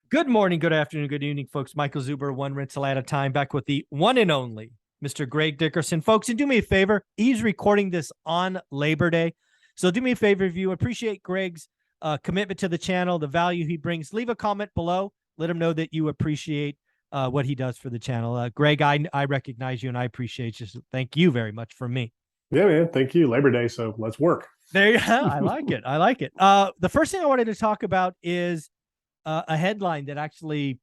Good morning, good afternoon, good evening, folks. Michael Zuber, one rental at a time, back with the one and only Mr. Greg Dickerson. Folks, and do me a favor, he's recording this on Labor Day. So do me a favor, if you appreciate Greg's commitment to the channel, the value he brings, leave a comment below. Let him know that you appreciate what he does for the channel. Greg, I recognize you and I appreciate you. So thank you very much from me. Yeah, man. Thank you. Labor Day. So let's work. There you go. I like it. I like it. The first thing I wanted to talk about is a headline that actually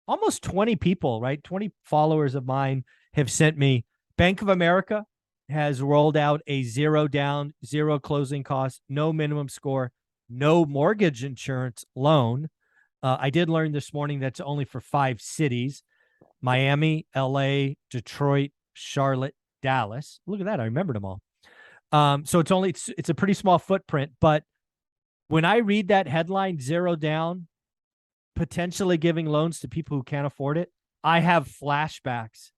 almost 20 people, right? 20 followers of mine have sent me. Bank of America has rolled out a zero down, zero closing costs, no minimum score, no mortgage insurance loan. I did learn this morning that's only for 5 cities: Miami, LA, Detroit, Charlotte, Dallas. Look at that. I remembered them all. So it's a pretty small footprint, but when I read that headline, zero down, potentially giving loans to people who can't afford it, I have flashbacks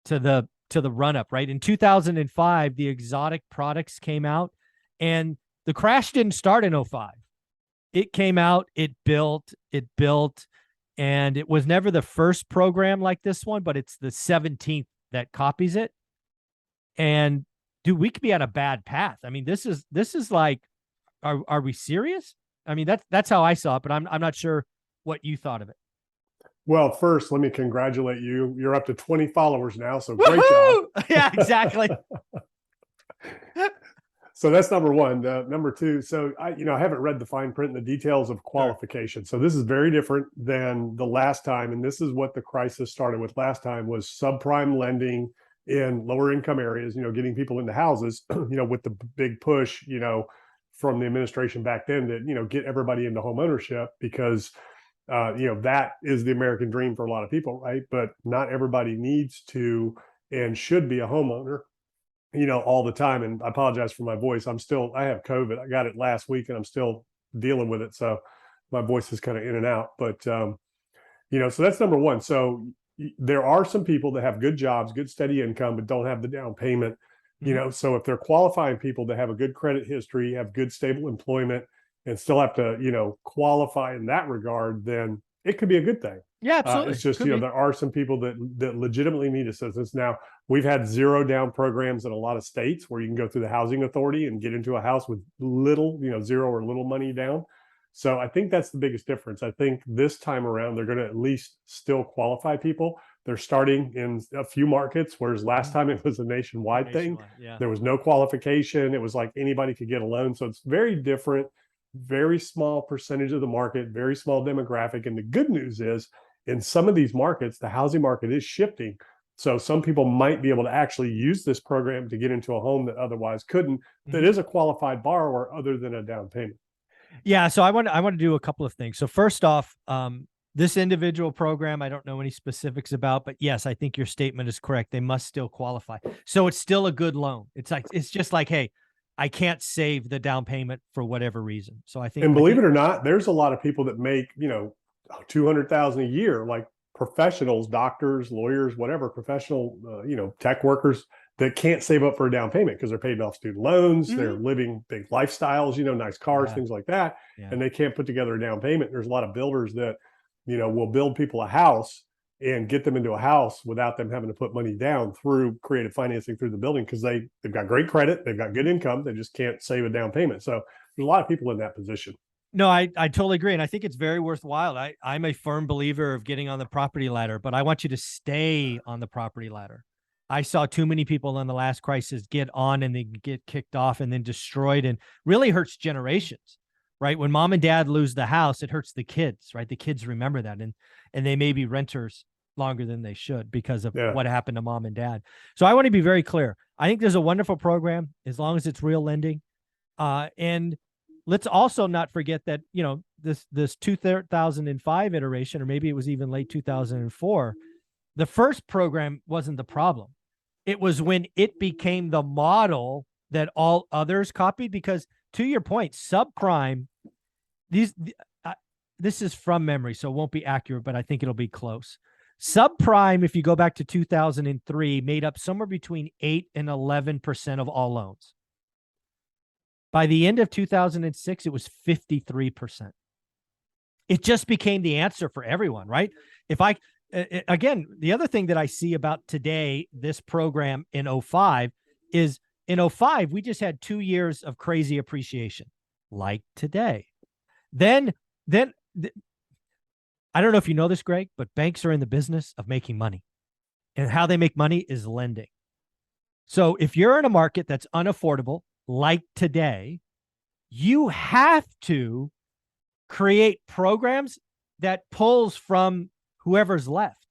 to the run-up, right? In 2005, the exotic products came out, and the crash didn't start in 05. It came out, it built, and it was never the first program like this one, but it's the 17th that copies it. And dude, we could be on a bad path. I mean, this is like, are we serious? I mean, that's how I saw it, but I'm not sure what you thought of it. Well, first, let me congratulate you. You're up to 20 followers now, so great job. Yeah, exactly. So that's number one. Number two, so I haven't read the fine print and the details of qualifications. So this is very different than the last time, and this is what the crisis started with last time was subprime lending in lower income areas, getting people into houses, with the big push, from the administration back then to, get everybody into home ownership because that is the American dream for a lot of people, right? But not everybody needs to and should be a homeowner, all the time. And I apologize for my voice. I have COVID. I got it last week and I'm still dealing with it. So my voice is kind of in and out, but so that's number one. So there are some people that have good jobs, good steady income, but don't have the down payment. So if they're qualifying people to have a good credit history, have good stable employment, and still have to, qualify in that regard, then it could be a good thing. Yeah, absolutely. It's just, there are some people that legitimately need assistance. Now, we've had zero down programs in a lot of states where you can go through the housing authority and get into a house with little, zero or little money down. So I think that's the biggest difference. I think this time around, they're going to at least still qualify people. They're starting in a few markets, whereas last time it was a nationwide thing. Yeah. There was no qualification. It was like anybody could get a loan. So it's very different, very small percentage of the market, very small demographic. And the good news is in some of these markets, the housing market is shifting. So some people might be able to actually use this program to get into a home that otherwise couldn't, that is a qualified borrower other than a down payment. Yeah, so I want to do a couple of things. So first off, this individual program, I don't know any specifics about, but yes, I think your statement is correct. They must still qualify. So it's still a good loan. It's just like, hey, I can't save the down payment for whatever reason. So I think, and believe it or not, there's a lot of people that make, 200,000 a year, like professionals, doctors, lawyers, whatever, professional, tech workers that can't save up for a down payment because they're paying off student loans. They're living big lifestyles, nice cars, things like that. And they can't put together a down payment. There's a lot of builders that, will build people a house and get them into a house without them having to put money down through creative financing through the building because they've got great credit, they've got good income, they just can't save a down payment. So there's a lot of people in that position. No, I totally agree. And I think it's very worthwhile. I'm a firm believer of getting on the property ladder, but I want you to stay on the property ladder. I saw too many people in the last crisis get on and then get kicked off and then destroyed, and really hurts generations, right? When mom and dad lose the house, it hurts the kids, right? The kids remember that, and they may be renters longer than they should because of what happened to mom and dad. So I want to be very clear. I think there's a wonderful program as long as it's real lending. And let's also not forget that, this 2005 iteration, or maybe it was even late 2004, the first program wasn't the problem. It was when it became the model that all others copied, because to your point, subprime, this is from memory, so it won't be accurate, but I think it'll be close. Subprime, if you go back to 2003, made up somewhere between 8 and 11% of all loans. By the end of 2006, it was 53%. It just became the answer for everyone, right? If I, again, the other thing that I see about today, this program in '05 is in '05, we just had 2 years of crazy appreciation like today. Then, then I don't know if you know this, Greg, but banks are in the business of making money, and how they make money is lending. So if you're in a market that's unaffordable, like today, you have to create programs that pulls from whoever's left.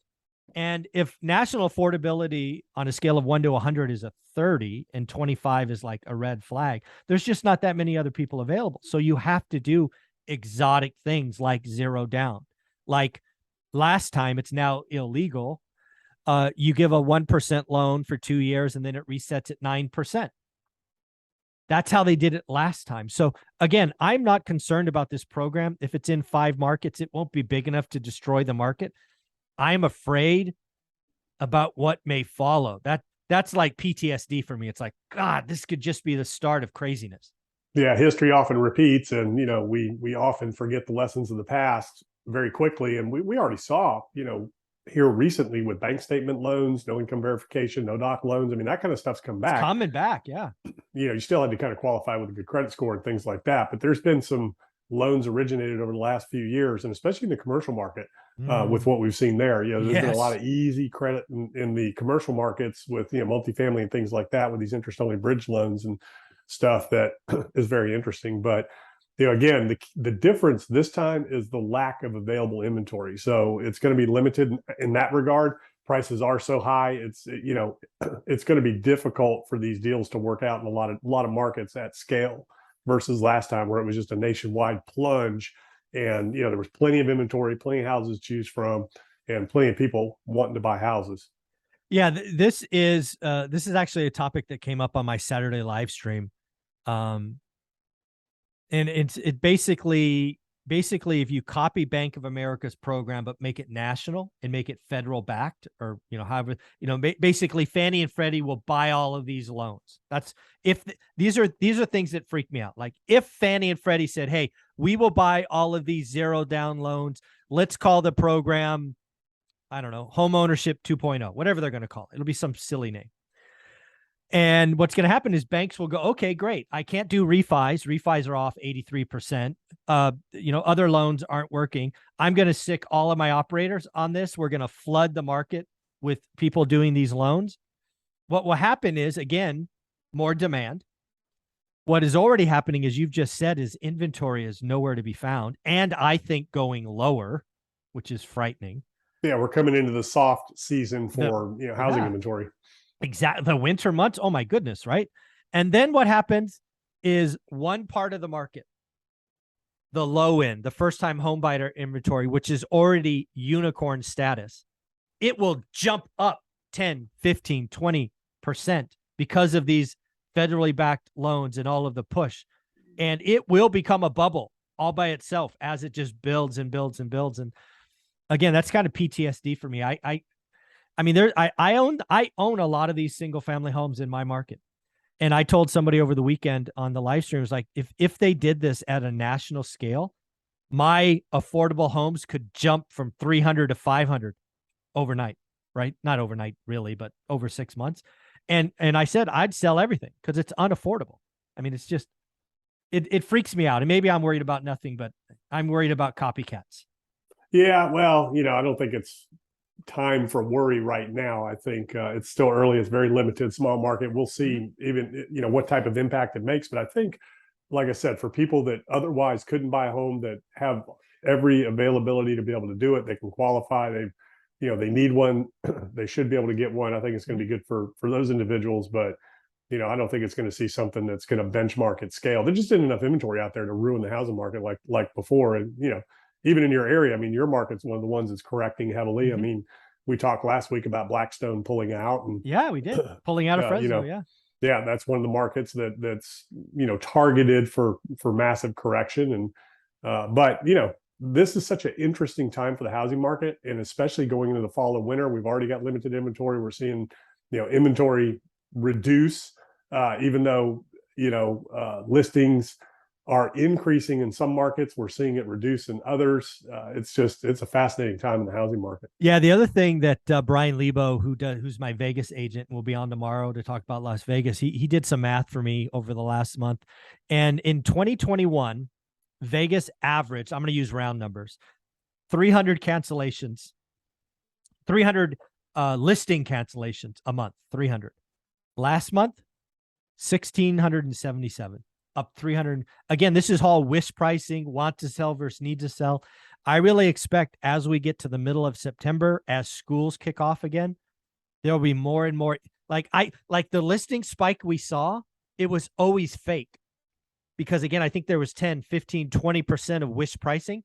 And if national affordability on a scale of 1 to 100 is a 30 and 25 is like a red flag, there's just not that many other people available. So you have to do exotic things like zero down. Like last time, it's now illegal. You give a 1% loan for 2 years and then it resets at 9%. That's how they did it last time. So again, I'm not concerned about this program. If it's in 5 markets, it won't be big enough to destroy the market. I'm afraid about what may follow. That's like PTSD for me. It's like, God, this could just be the start of craziness. Yeah, history often repeats, and we often forget the lessons of the past very quickly. And we already saw, here recently with bank statement loans, no income verification, no doc loans. I mean, that kind of stuff's come back. It's coming back, yeah. You still had to kind of qualify with a good credit score and things like that. But there's been some loans originated over the last few years, and especially in the commercial market, with what we've seen there. There's been a lot of easy credit in the commercial markets with multifamily and things like that, with these interest-only bridge loans and stuff that is very interesting. But again, the difference this time is the lack of available inventory. So it's going to be limited in that regard. Prices are so high, it's it's going to be difficult for these deals to work out in a lot of markets at scale versus last time, where it was just a nationwide plunge, and there was plenty of inventory, plenty of houses to choose from, and plenty of people wanting to buy houses. Yeah, this is actually a topic that came up on my Saturday live stream. And it basically if you copy Bank of America's program but make it national and make it federal backed, or however, basically Fannie and Freddie will buy all of these loans. That's these are things that freak me out. Like if Fannie and Freddie said, "Hey, we will buy all of these zero down loans. Let's call the program, I don't know, home ownership 2.0, whatever they're going to call it. It'll be some silly name." And what's going to happen is banks will go, "Okay, great. I can't do refis. Refis are off 83%. Other loans aren't working. I'm going to sick all of my operators on this. We're going to flood the market with people doing these loans." What will happen is, again, more demand. What is already happening, as you've just said, is inventory is nowhere to be found. And I think going lower, which is frightening. Yeah, we're coming into the soft season for housing inventory. Exactly. The winter months. Oh my goodness. Right. And then what happens is one part of the market, the low end, the first time home buyer inventory, which is already unicorn status, it will jump up 10, 15, 20% because of these federally backed loans and all of the push. And it will become a bubble all by itself as it just builds and builds and builds. And again, that's kind of PTSD for me. I mean, I own a lot of these single family homes in my market. And I told somebody over the weekend on the live stream, it was like, if they did this at a national scale, my affordable homes could jump from 300 to 500 overnight, right? Not overnight really, but over 6 months. And I said, I'd sell everything because it's unaffordable. I mean, it's just, it freaks me out. And maybe I'm worried about nothing, but I'm worried about copycats. Yeah, well, I don't think it's time for worry right now. I think it's still early. It's very limited, small market. We'll see even what type of impact it makes. But I think, like I said, for people that otherwise couldn't buy a home, that have every availability to be able to do it, they can qualify. They need one. They should be able to get one. I think it's going to be good for those individuals. But I don't think it's going to see something that's going to benchmark at scale. There just isn't enough inventory out there to ruin the housing market like before. And even in your area, I mean, your market's one of the ones that's correcting heavily. I mean, we talked last week about Blackstone pulling out, and yeah, we did pulling out of Fresno. Yeah, that's one of the markets that's targeted for massive correction. And but this is such an interesting time for the housing market, and especially going into the fall and winter. We've already got limited inventory. We're seeing inventory reduce, even though listings are increasing in some markets. We're seeing it reduce in others. It's a fascinating time in the housing market. Yeah, the other thing that Brian Lebo, who's my Vegas agent, will be on tomorrow to talk about Las Vegas. He did some math for me over the last month, and in 2021, Vegas averaged, I'm going to use round numbers, 300 cancellations, 300 listing cancellations a month, 300. Last month, 1,677, up 300. Again, this is all wish pricing, want to sell versus need to sell. I really expect as we get to the middle of September, as schools kick off again, there'll be more and more. Like the listing spike we saw, it was always fake. Because again, I think there was 10, 15, 20% of wish pricing.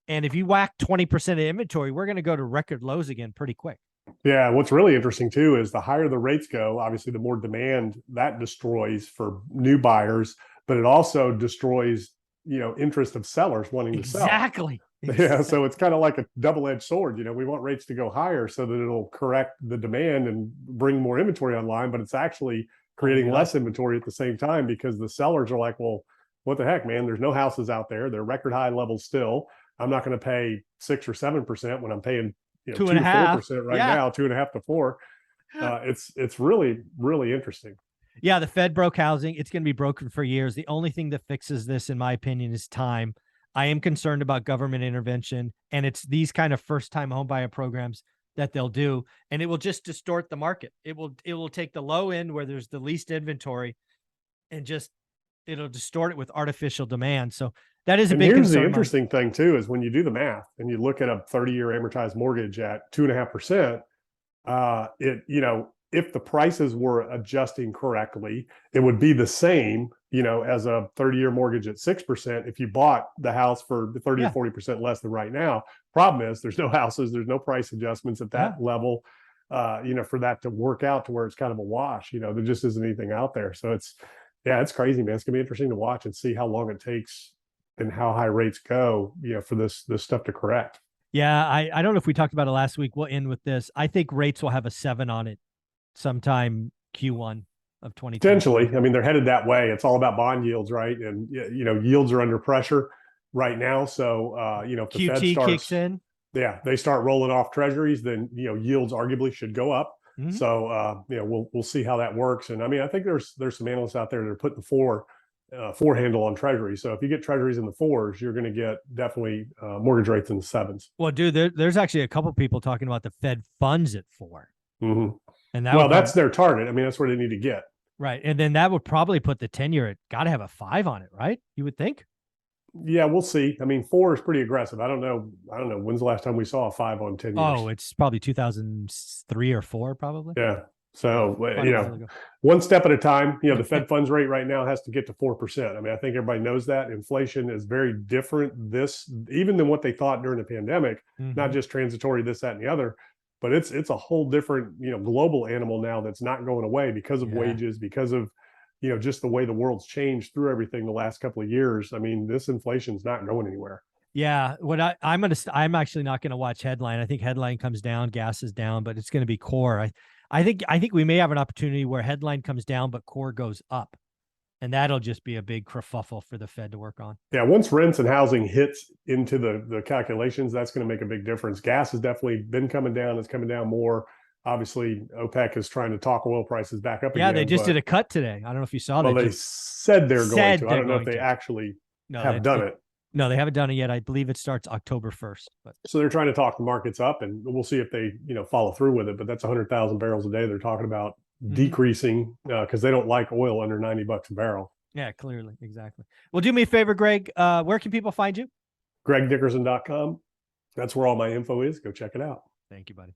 And if you whack 20% of inventory, we're going to go to record lows again pretty quick. Yeah, what's really interesting too is the higher the rates go, obviously the more demand that destroys for new buyers, but it also destroys, interest of sellers wanting to sell. Exactly. Yeah, so it's kind of like a double-edged sword. We want rates to go higher so that it'll correct the demand and bring more inventory online, but it's actually creating less inventory at the same time because the sellers are like, well, what the heck, man? There's no houses out there. They're record high levels still. I'm not going to pay 6 or 7% when I'm paying 2 to 4% right now, 2.5 to 4. It's really, really interesting. Yeah, the Fed broke housing. It's going to be broken for years. The only thing that fixes this, in my opinion, is time. I am concerned about government intervention, and it's these kind of first-time homebuyer programs that they'll do, and it will just distort the market. It will take the low end where there's the least inventory, and it'll distort it with artificial demand. So that is a big concern. Here's the interesting thing too, is when you do the math and you look at a 30-year amortized mortgage at 2.5%, if the prices were adjusting correctly, it would be the same, as a 30-year mortgage at 6% if you bought the house for 30 or 40% less than right now. Problem is there's no houses, there's no price adjustments at that level, for that to work out to where it's kind of a wash. There just isn't anything out there. So it's crazy, man. It's gonna be interesting to watch and see how long it takes and how high rates go, for this stuff to correct. Yeah, I don't know if we talked about it last week. We'll end with this. I think rates will have a 7 on it sometime Q1 of 2020. Potentially. I mean, they're headed that way. It's all about bond yields, right? And yields are under pressure right now. So if the QT Fed starts, kicks in, they start rolling off treasuries, then yields arguably should go up. Mm-hmm. So we'll see how that works. And I mean, I think there's some analysts out there that are putting the four handle on treasuries. So if you get treasuries in the 4s, you're going to get definitely mortgage rates in the 7s. Well, dude, there's actually a couple people talking about the Fed funds at 4. Mm-hmm. And that's their target. I mean, that's where they need to get. Right. And then that would probably put the 10-year, got to have a 5 on it, right? You would think. Yeah, we'll see. I mean, 4 is pretty aggressive. I don't know. When's the last time we saw a 5 on 10 years? Oh, it's probably 2003 or 4, probably. Yeah. So, one step at a time. The Fed funds rate right now has to get to 4%. I mean, I think everybody knows that. Inflation is very different even than what they thought during the pandemic, not just transitory, this, that, and the other. But it's a whole different, global animal now that's not going away because of wages, because of, just the way the world's changed through everything the last couple of years. I mean, this inflation's not going anywhere. Yeah. I'm actually not going to watch headline. I think headline comes down, gas is down, but it's going to be core. I think we may have an opportunity where headline comes down, but core goes up. And that'll just be a big kerfuffle for the Fed to work on. Yeah, once rents and housing hits into the calculations, that's going to make a big difference. Gas has definitely been coming down. It's coming down more. Obviously, OPEC is trying to talk oil prices back up again. Yeah, they just did a cut today. I don't know if you saw that. Well, they said they're going to. I don't know if they actually have done it. No, they haven't done it yet. I believe it starts October 1st. So they're trying to talk the markets up, and we'll see if they follow through with it. But that's 100,000 barrels a day they're talking about decreasing because they don't like oil under $90 a barrel. Yeah, clearly. Exactly. Well, do me a favor, Greg. Where can people find you? GregDickerson.com. That's where all my info is. Go check it out. Thank you, buddy.